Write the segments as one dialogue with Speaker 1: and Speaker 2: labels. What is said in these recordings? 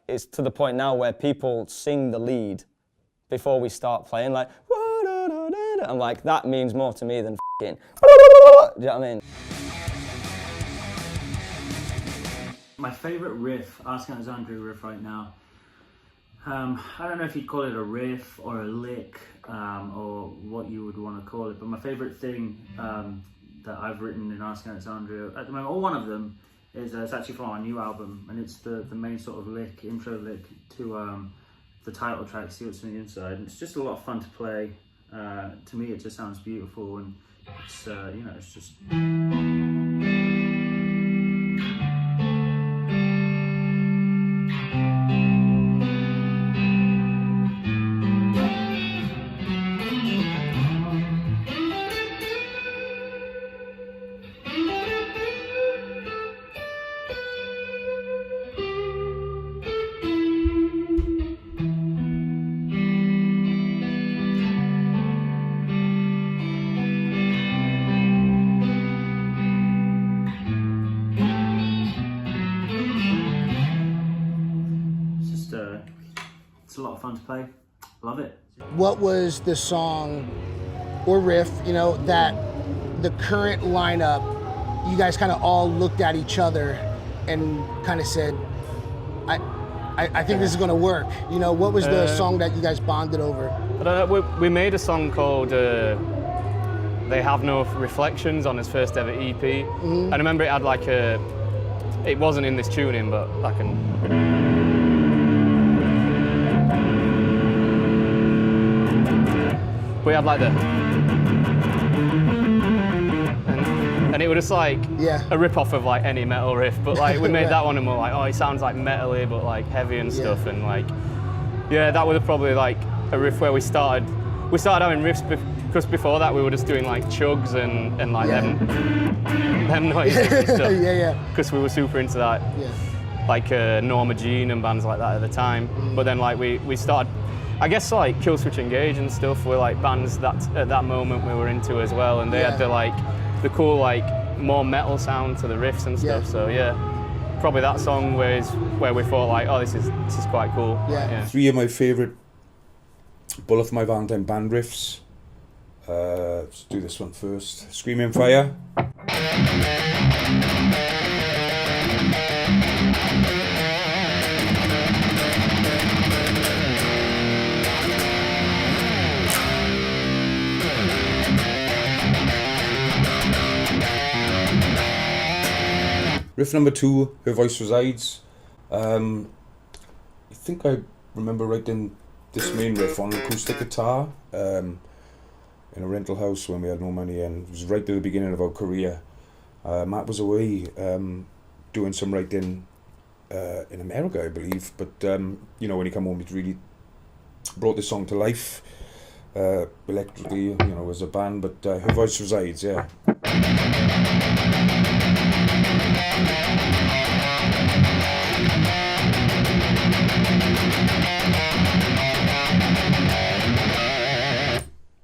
Speaker 1: it's to the point now where people sing the lead before we start playing, like, I'm like, that means more to me than f***ing, do you know what I mean?
Speaker 2: My favourite riff, Ask Alexandria riff right now, I don't know if you'd call it a riff or a lick, or what you would want to call it, but my favourite thing that I've written in Ask Alexandria at the moment, or one of them, is it's actually from our new album, and it's the main sort of lick, intro lick to the title track, See What's on the Inside. And it's just a lot of fun to play. To me, it just sounds beautiful, and it's you know, it's just. It's a lot of fun to play. Love it.
Speaker 3: What was the song or riff, you know, that the current lineup, you guys kind of all looked at each other and kind of said, I think this is going to work. You know, what was the song that you guys bonded over?
Speaker 4: I don't know, we made a song called They Have No Reflections on his first ever EP. Mm-hmm. I remember it had like a, it wasn't in this tuning, but I can. We had like the, and it was just like a rip-off of like any metal riff, but like we made that one and we're like, oh, it sounds like metal-y but like heavy and stuff, and like, yeah, that was probably like a riff where we started having riffs because before that we were just doing like chugs and like them noises and stuff. Because we were super into that, like Norma Jean and bands like that at the time. But then like we started, I guess like Killswitch Engage and stuff were like bands that at that moment we were into as well, and they had the cool like more metal sound to the riffs and stuff. So yeah, probably that song where we thought like, oh, this is quite cool.
Speaker 5: Three of my favourite Bullet for My Valentine band riffs. Let's do this one first. Screaming Fire. Riff number 2, Her Voice Resides. I think I remember writing this main riff on acoustic guitar in a rental house when we had no money, and it was right at the beginning of our career. Matt was away doing some writing in America, I believe, but you know, when he came home, he really brought this song to life electrically, you know, as a band. But Her Voice Resides,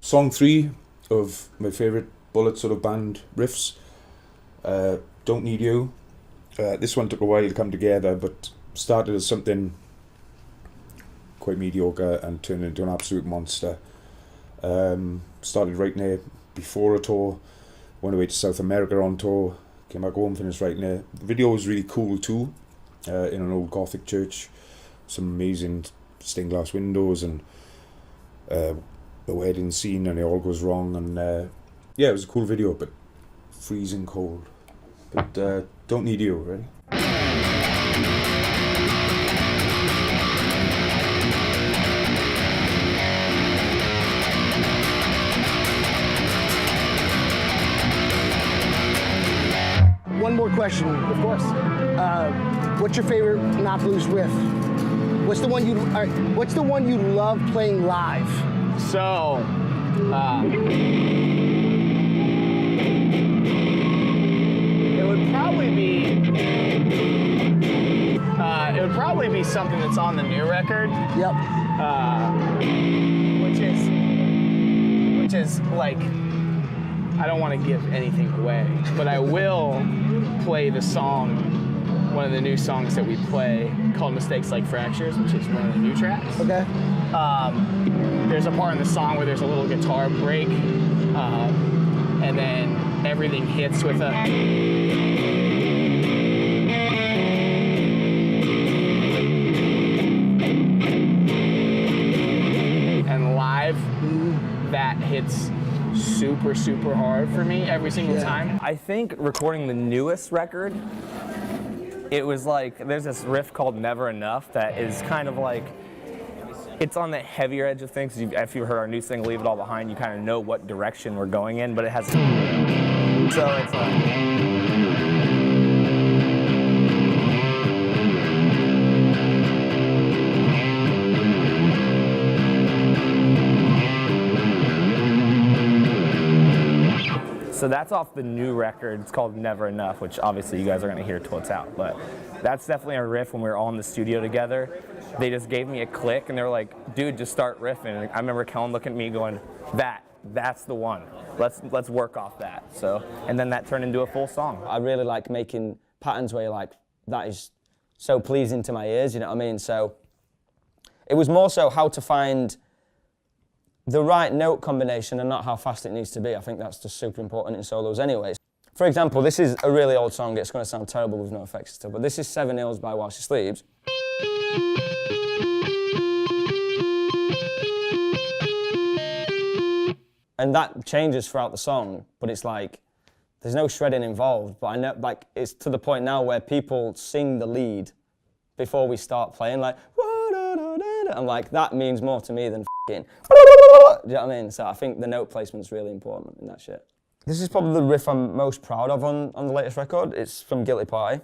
Speaker 5: Song 3 of my favourite Bullet sort of band riffs, Don't Need You. This one took a while to come together, but started as something quite mediocre and turned into an absolute monster. Started writing it before a tour, went away to South America on tour, came back home, finished writing it. The video was really cool too, in an old Gothic church, some amazing stained glass windows and the wedding scene, and it all goes wrong, and yeah, it was a cool video, but freezing cold. But Don't Need You, ready?
Speaker 3: One more question.
Speaker 1: Of course.
Speaker 3: What's your favorite Not Blues riff? What's the one you love playing live?
Speaker 4: So, it would probably be something that's on the new record.
Speaker 3: Yep.
Speaker 4: Which is like, I don't want to give anything away, but I will play the song one of the new songs that we play called Mistakes Like Fractures, which is one of the new tracks.
Speaker 3: Okay.
Speaker 4: There's a part in the song where there's a little guitar break, and then everything hits with a... And live, that hits super, super hard for me every single time.
Speaker 6: I think recording the newest record, it was like, there's this riff called Never Enough that is kind of like, it's on the heavier edge of things. If you heard our new single, Leave It All Behind, you kind of know what direction we're going in, but it has, so it's So that's off the new record. It's called Never Enough, which obviously you guys are going to hear till it's out. But that's definitely a riff when we were all in the studio together. They just gave me a click, and they were like, dude, just start riffing. And I remember Kellen looking at me going, that's the one. Let's work off that. So, and then that turned into a full song.
Speaker 1: I really like making patterns where you're like, that is so pleasing to my ears, you know what I mean? So it was more so how to find the right note combination and not how fast it needs to be. I think that's just super important in solos anyways. For example, this is a really old song. It's going to sound terrible with no effects still, but this is 7 Hills by While She Sleeps. And that changes throughout the song, but it's like, there's no shredding involved, but I know, like, it's to the point now where people sing the lead before we start playing, like, I'm like, that means more to me than f***ing, do you know what I mean? So I think the note placement's really important in that shit. This is probably the riff I'm most proud of on the latest record. It's from Guilty Party.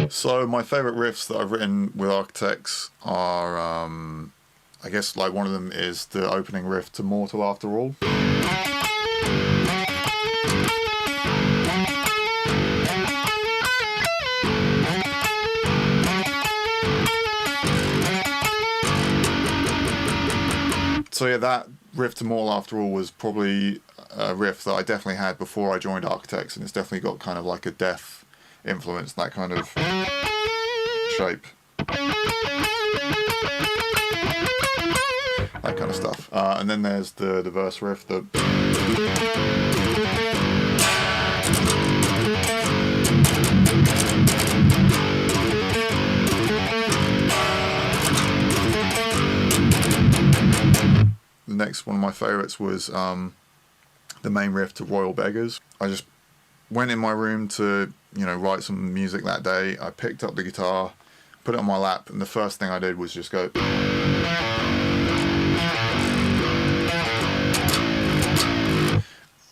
Speaker 7: So my favourite riffs that I've written with Architects are, I guess like one of them is the opening riff to Mortal After All. So yeah, that riff to Mortal After All was probably a riff that I definitely had before I joined Architects, and it's definitely got kind of like a death influence, that kind of shape, that kind of stuff. And then there's the verse riff that the next one of my favourites was the main riff to Royal Beggars. I just went in my room to, you know, write some music that day. I picked up the guitar, put it on my lap, and the first thing I did was just go.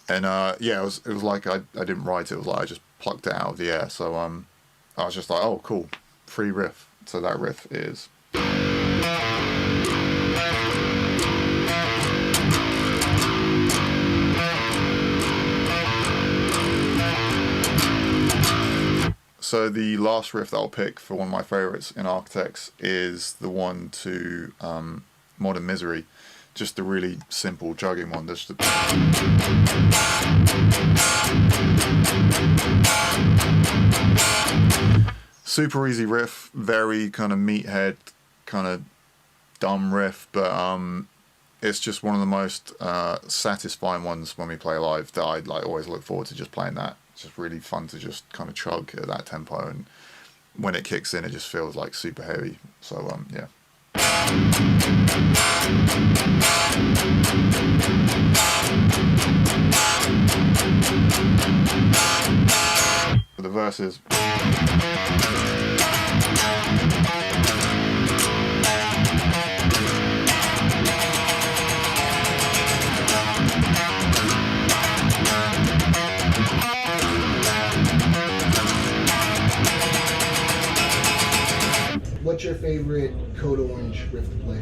Speaker 7: And yeah, it was like I didn't write it. It was like I just plucked it out of the air. So I was just like, oh, cool, free riff. So that riff is. So the last riff that I'll pick for one of my favourites in Architects is the one to Modern Misery. Just a really simple jugging one. Just super easy riff, very kind of meathead, kind of dumb riff, but it's just one of the most satisfying ones when we play live that I like always look forward to just playing that. It's just really fun to just kind of chug at that tempo, and when it kicks in it just feels like super heavy. So yeah. The verses.
Speaker 3: what's your favorite Code Orange riff to play?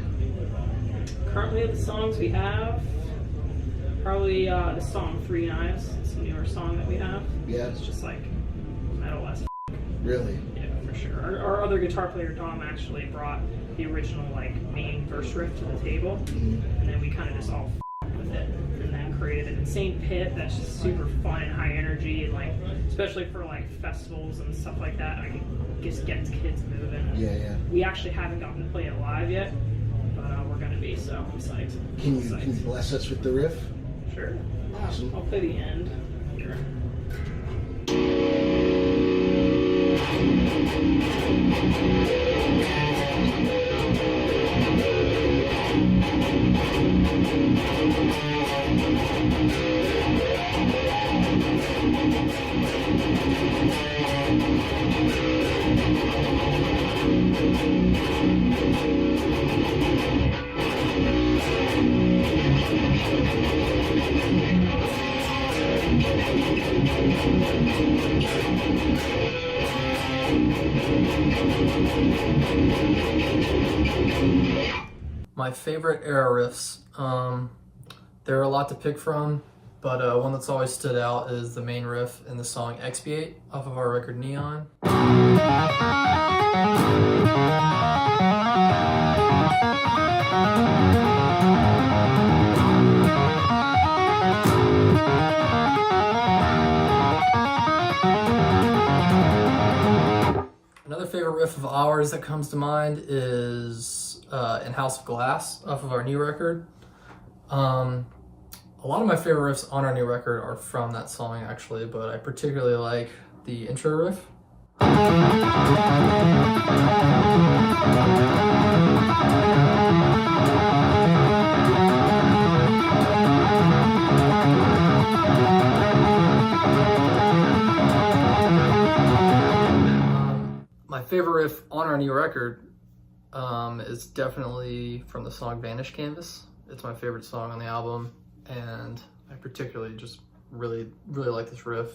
Speaker 8: Currently, the songs we have, probably the song Three Knives. It's a newer song that we have.
Speaker 3: Yeah.
Speaker 8: It's just like metal as
Speaker 3: Really?
Speaker 8: Yeah, for sure. Our other guitar player, Dom, actually brought the original like main verse riff to the table, and then we kind of just all with it, and then created an insane pit that's just super fun and high energy, and like especially for like festivals and stuff like that. I can just get kids moving.
Speaker 3: Yeah.
Speaker 8: We actually haven't gotten to play it live yet, but we're gonna be, so I'm psyched.
Speaker 3: Can you bless us with the riff?
Speaker 8: Sure.
Speaker 3: Awesome.
Speaker 8: I'll play the end here.
Speaker 9: My favorite Erra riffs. There are a lot to pick from, but one that's always stood out is the main riff in the song Expiate off of our record Neon. Another favorite riff of ours that comes to mind is in House of Glass off of our new record. A lot of my favorite riffs on our new record are from that song actually, but I particularly like the intro riff. My favorite riff on our new record is definitely from the song Vanish Canvas. It's my favorite song on the album, and I particularly just really like this riff.